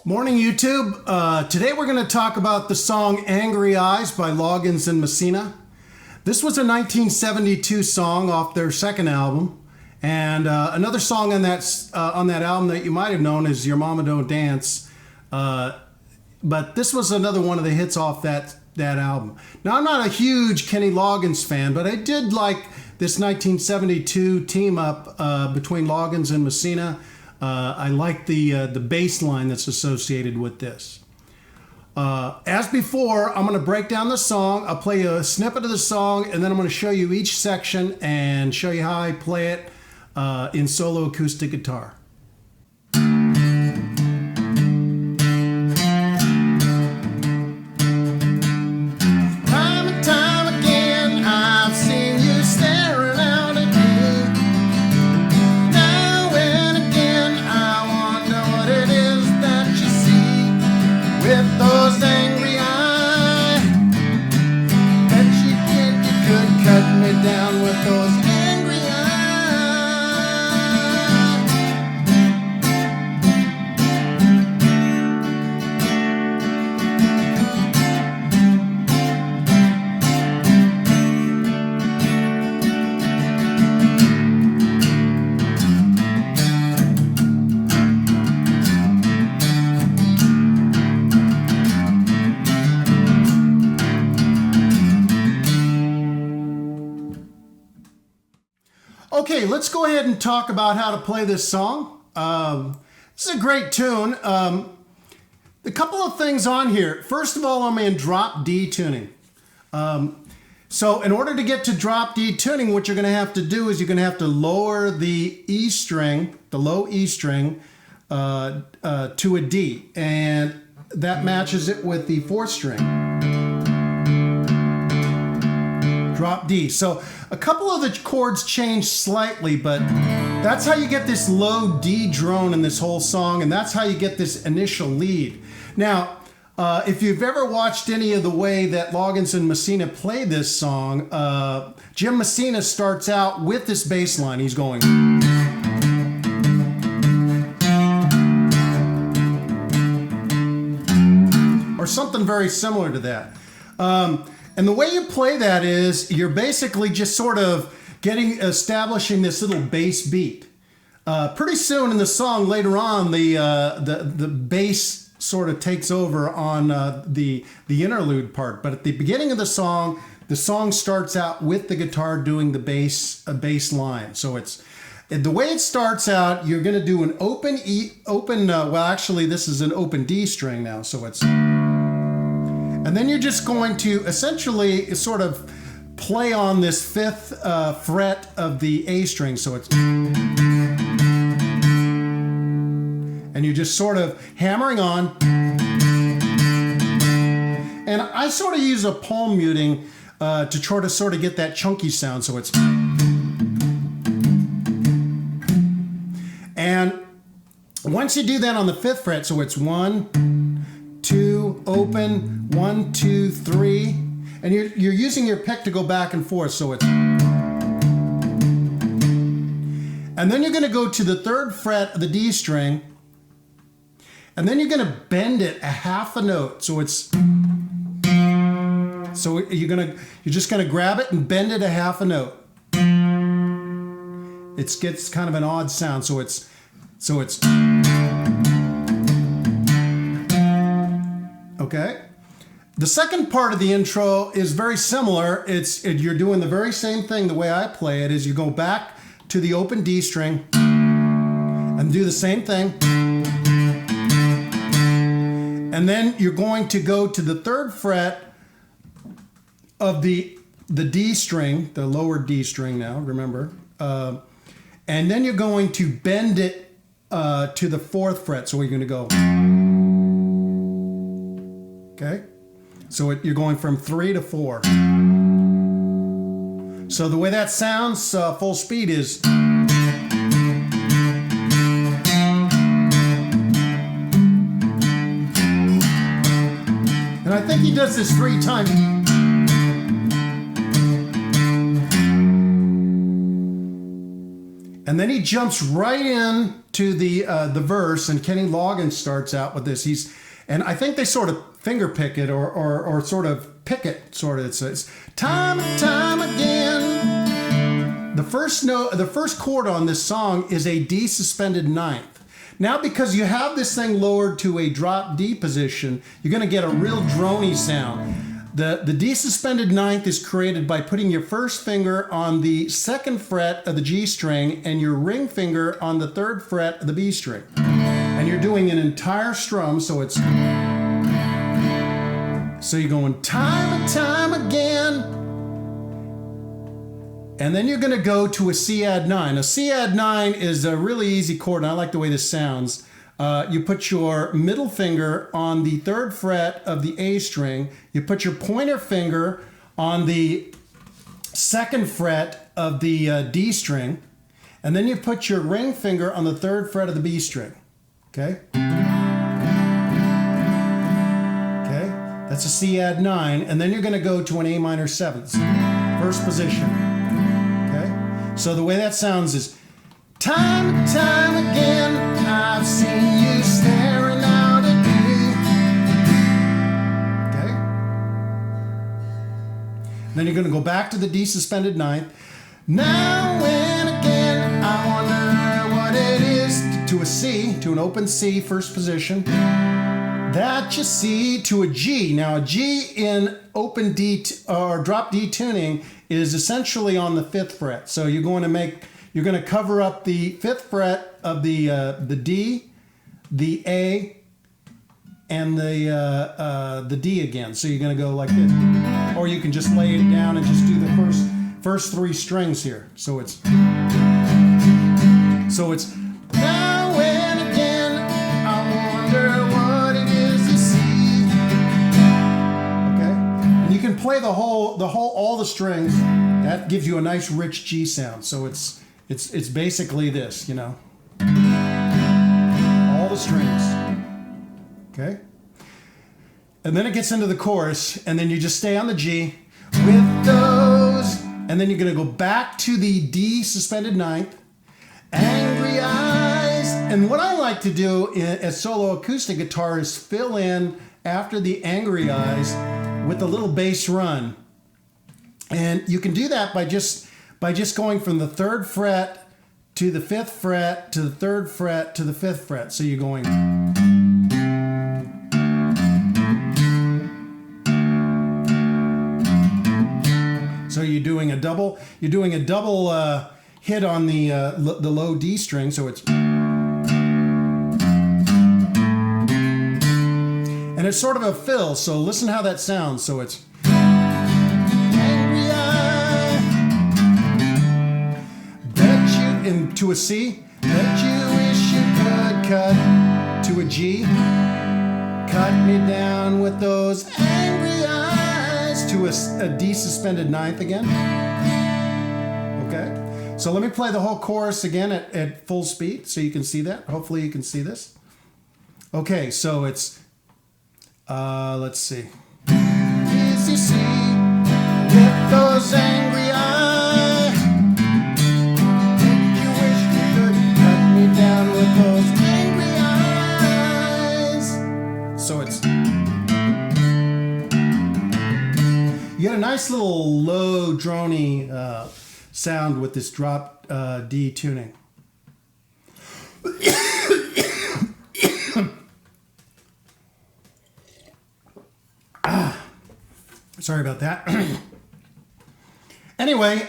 Morning, YouTube. Today we're going to talk about the song Angry Eyes by Loggins Messina. This was a 1972 song off their second album. And another song on that album that you might have known is Your Mama Don't Dance. But this was another one of the hits off that album. Now, I'm not a huge Kenny Loggins fan, but I did like this 1972 team up between Loggins and Messina. I like the bass line that's associated with this. As before, I'm going to break down the song. I'll play a snippet of the song, and then I'm going to show you each section and show you how I play it in solo acoustic guitar. Down with those angry Okay, let's go ahead and talk about how to play this song. This is a great tune. A couple of things on here. First of all, I'm in drop D tuning. So in order to get to drop D tuning, what you're going to have to do is you're going to have to lower the E string, the low E string, to a D. And that matches it with the fourth string. Drop D. So a couple of the chords change slightly, but that's how you get this low D drone in this whole song, and that's how you get this initial lead. Now, if you've ever watched any of the way that Loggins and Messina play this song, Jim Messina starts out with this bass line. He's going... or something very similar to that. And the way you play that is you're basically just sort of establishing this little bass beat. Pretty soon in the song, later on, the bass sort of takes over on the interlude part. But at the beginning of the song starts out with the guitar doing the bass line. So it's the way it starts out. You're going to do an open E, well, actually, this is an open D string now. So it's. And then you're just going to essentially sort of play on this fifth fret of the A string. So it's... and you're just sort of hammering on. And I sort of use a palm muting to try to sort of get that chunky sound. So it's... and once you do that on the fifth fret, so it's 1, 2, open, 1, 2, 3, and you're using your pick to go back and forth, so it's... and then you're going to go to the third fret of the D string, and then you're going to bend it a half a note, so it's... so you're just going to grab it and bend it a half a note. It gets kind of an odd sound, so it's... okay. The second part of the intro is very similar. You're doing the very same thing. The way I play it is you go back to the open D string and do the same thing. And then you're going to go to the third fret of the D string, the lower D string now, remember. And then you're going to bend it to the fourth fret. So you're going to go... okay, so you're going from 3 to 4. So the way that sounds full speed is... and I think he does this 3 times. And then he jumps right in to the verse, and Kenny Loggins starts out with this. And I think they sort of finger pick it or sort of pick it, sort of. It says, time and time again. The first chord on this song is a D suspended ninth. Now, because you have this thing lowered to a drop D position, you're going to get a real drony sound. The D suspended ninth is created by putting your first finger on the second fret of the G string and your ring finger on the third fret of the B string. And you're doing an entire strum, so it's... So you're going time and time again. And then you're going to go to a C add 9. A C add 9 is a really easy chord, and I like the way this sounds. You put your middle finger on the third fret of the A string. You put your pointer finger on the second fret of the D string. And then you put your ring finger on the third fret of the B string. Okay? Okay? That's a C add 9. And then you're going to go to an A minor 7th. First position. Okay? So the way that sounds is, time and time again, I've seen you staring out at me. Okay? Then you're going to go back to the D suspended ninth. Now and again, I wonder what it is to a C, to an open C, first position. That you see to a G. Now a G in open D or drop D tuning is essentially on the 5th fret. So you're going to cover up the 5th fret of the D, the A, and the D again. So you're going to go like this, or you can just lay it down and just do the first 3 strings here. So it's now and again, I wonder what it is you see. Okay, and you can play all the strings. That gives you a nice rich G sound. So it's basically this, you know, all the strings. Okay, and then it gets into the chorus, and then you just stay on the G with those, and then you're going to go back to the D suspended ninth, angry eyes. And what I like to do as solo acoustic guitar is fill in after the angry eyes with a little bass run. And you can do that by just going from the 3rd fret to the 5th fret to the 3rd fret to the 5th fret. So you're going. So you're doing a double hit on the low D string. So it's. And it's sort of a fill. So listen how that sounds. So it's. To a C, bet you wish you could cut to a G, cut me down with those angry eyes, to a D suspended ninth again. Okay, so let me play the whole chorus again at full speed so you can see that. Hopefully you can see this. Okay, so it's, let's see. Easy C, with those angry eyes. Down with those angry eyes. So it's, you get a nice little low drony sound with this drop D tuning. Sorry about that. Anyway,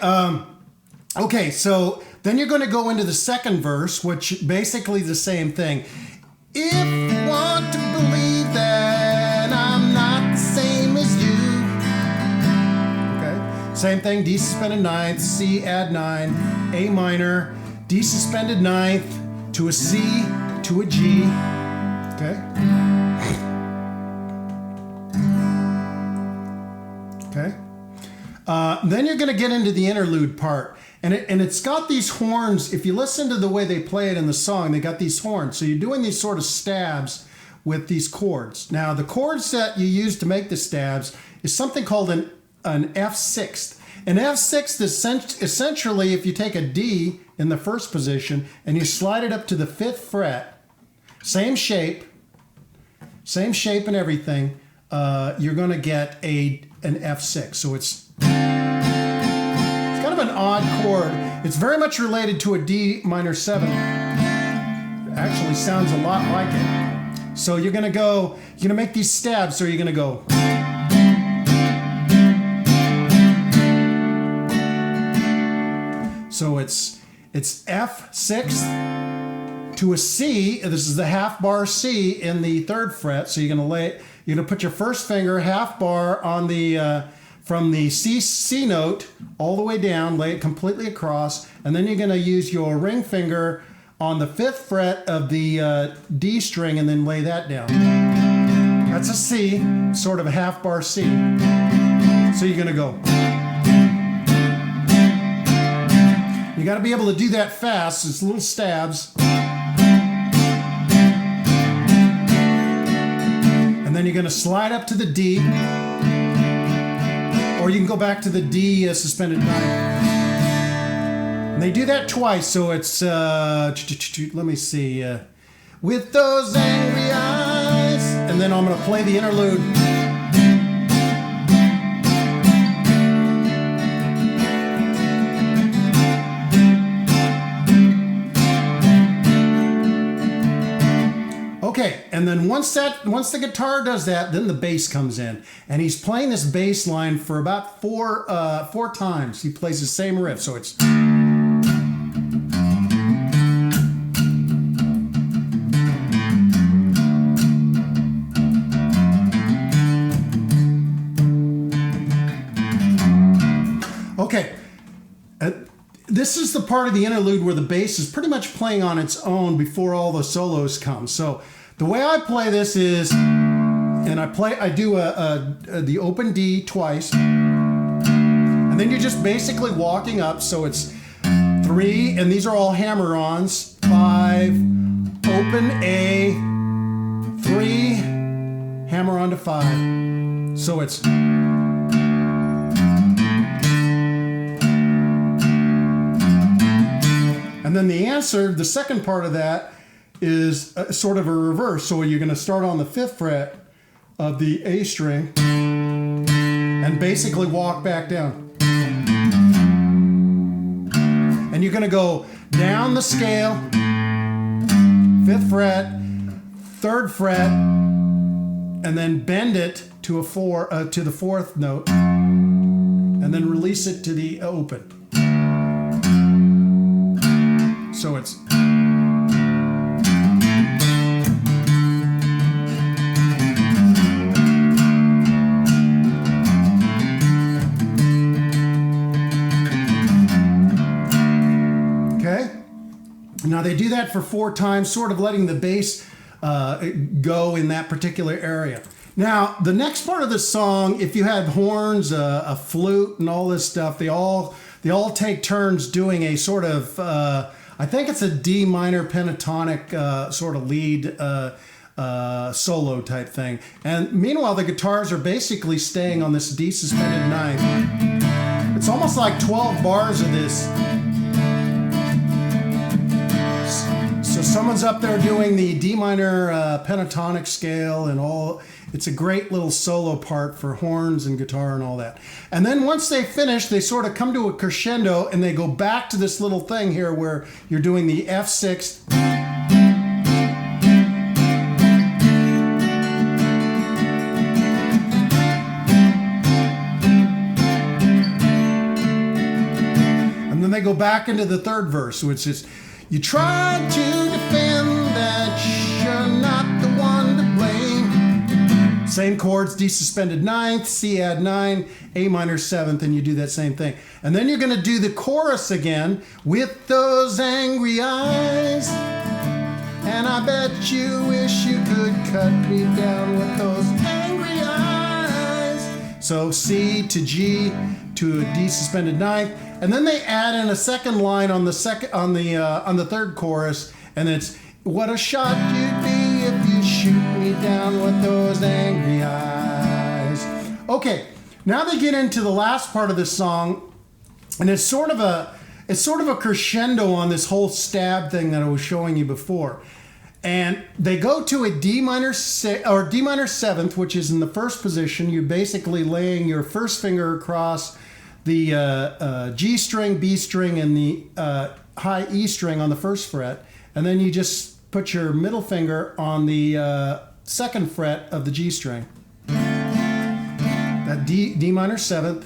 okay, so then you're going to go into the second verse, which basically is the same thing. If you want to believe that I'm not the same as you. Okay, same thing, D suspended ninth, C add 9, A minor, D suspended ninth, to a C, to a G. Okay. Okay. Then you're going to get into the interlude part. And it's got these horns. If you listen to the way they play it in the song, they got these horns. So you're doing these sort of stabs with these chords. Now, the chords that you use to make the stabs is something called an F6th. An F6 is essentially if you take a D in the first position and you slide it up to the 5th fret, same shape and everything, you're going to get an F6. So it's kind of an odd chord. It's very much related to a D minor 7. It actually sounds a lot like it. So you're going to make these stabs, so you're going to go. So it's F6 to a C. This is the half bar C in the 3rd fret. So you're going to put your first finger half bar on the from the C note all the way down, lay it completely across, and then you're going to use your ring finger on the 5th fret of the D string and then lay that down. That's a C, sort of a half bar C. So you're going to go. You got to be able to do that fast. It's little stabs. And then you're going to slide up to the D. Or you can go back to the D suspended 9. And they do that twice. So it's, let me see. With those angry eyes. And then I'm going to play the interlude. Okay, and then once the guitar does that, then the bass comes in, and he's playing this bass line for about four times. He plays the same riff, so it's. Okay. This is the part of the interlude where the bass is pretty much playing on its own before all the solos come. So the way I play this is, and I do the open D twice, and then you're just basically walking up. So it's 3, and these are all hammer-ons. 5, open A, 3, hammer on to 5. So it's. And then the answer, the second part of that, is sort of a reverse. So you're going to start on the 5th fret of the A string and basically walk back down. And you're going to go down the scale, 5th fret, 3rd fret, and then bend it to the 4th note, and then release it to the open. So it's. Okay. Now they do that for 4 times, sort of letting the bass go in that particular area. Now, the next part of the song, if you have horns, a flute, and all this stuff, they all take turns doing a sort of. I think it's a D minor pentatonic sort of lead solo type thing. And meanwhile, the guitars are basically staying on this D suspended 9. It's almost like 12 bars of this. So someone's up there doing the D minor pentatonic scale and all. It's a great little solo part for horns and guitar and all that. And then once they finish, they sort of come to a crescendo and they go back to this little thing here where you're doing the F6. And then they go back into the 3rd verse, which is, you tried to defend that you're not the one to blame. Same chords, D suspended 9th, C add 9, A minor 7th, and you do that same thing. And then you're going to do the chorus again, with those angry eyes. And I bet you wish you could cut me down with those angry eyes. So C to G to a D suspended 9th, and then they add in a second line on the 3rd chorus, and it's, what a shot you'd be if you shoot me down with those angry eyes. Okay, now they get into the last part of this song, And it's sort of a crescendo on this whole stab thing that I was showing you before. And they go to a D minor 7th, which is in the first position. You're basically laying your first finger across the G string, B string, and the high E string on the first fret. And then you just put your middle finger on the second fret of the G string. That D minor 7th.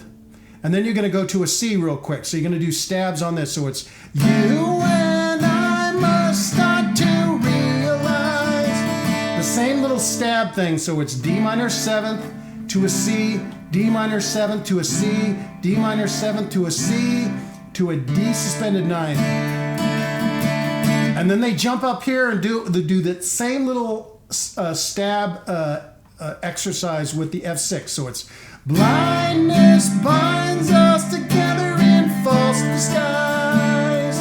And then you're going to go to a C real quick. So you're going to do stabs on this. So it's you and I must start to realize. The same little stab thing. So it's D minor 7th to a C, D minor 7th to a C, D minor 7th to a C, to a D suspended 9th. And then they jump up here and do that same little stab exercise with the F6. So it's blindness binds us together in false disguise.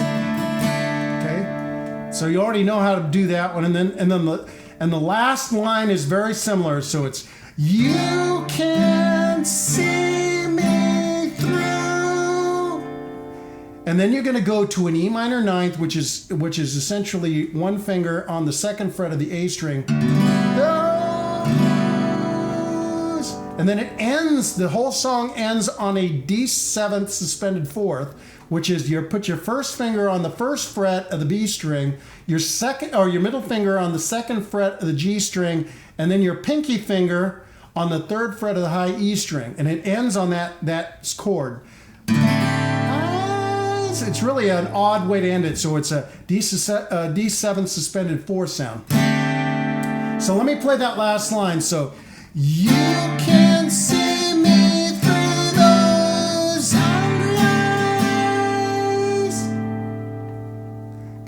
Okay, so you already know how to do that one, and then the last line is very similar. So it's you can see me through, and then you're going to go to an E minor 9th, which is essentially one finger on the second fret of the A string. And then it ends, the whole song ends on a D7th suspended 4th, which is you put your first finger on the first fret of the B string, your middle finger on the second fret of the G string, and then your pinky finger on the third fret of the high E string. And it ends on that chord. It's really an odd way to end it, so it's a D7 suspended 4 sound. So let me play that last line. So, you can see me through those hungry eyes.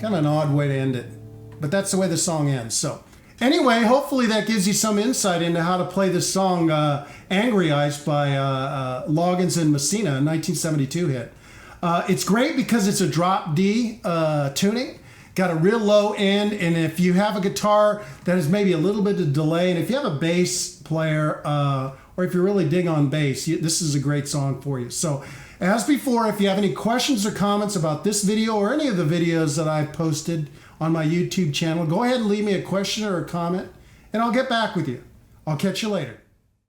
Kind of an odd way to end it, but that's the way the song ends. So anyway, hopefully that gives you some insight into how to play this song, Angry Eyes by Loggins Messina, a 1972 hit. It's great because it's a drop D tuning. Got a real low end, and if you have a guitar that has maybe a little bit of delay, and if you have a bass player, or if you really dig on bass, this is a great song for you. So, as before, if you have any questions or comments about this video or any of the videos that I've posted on my YouTube channel, go ahead and leave me a question or a comment, and I'll get back with you. I'll catch you later.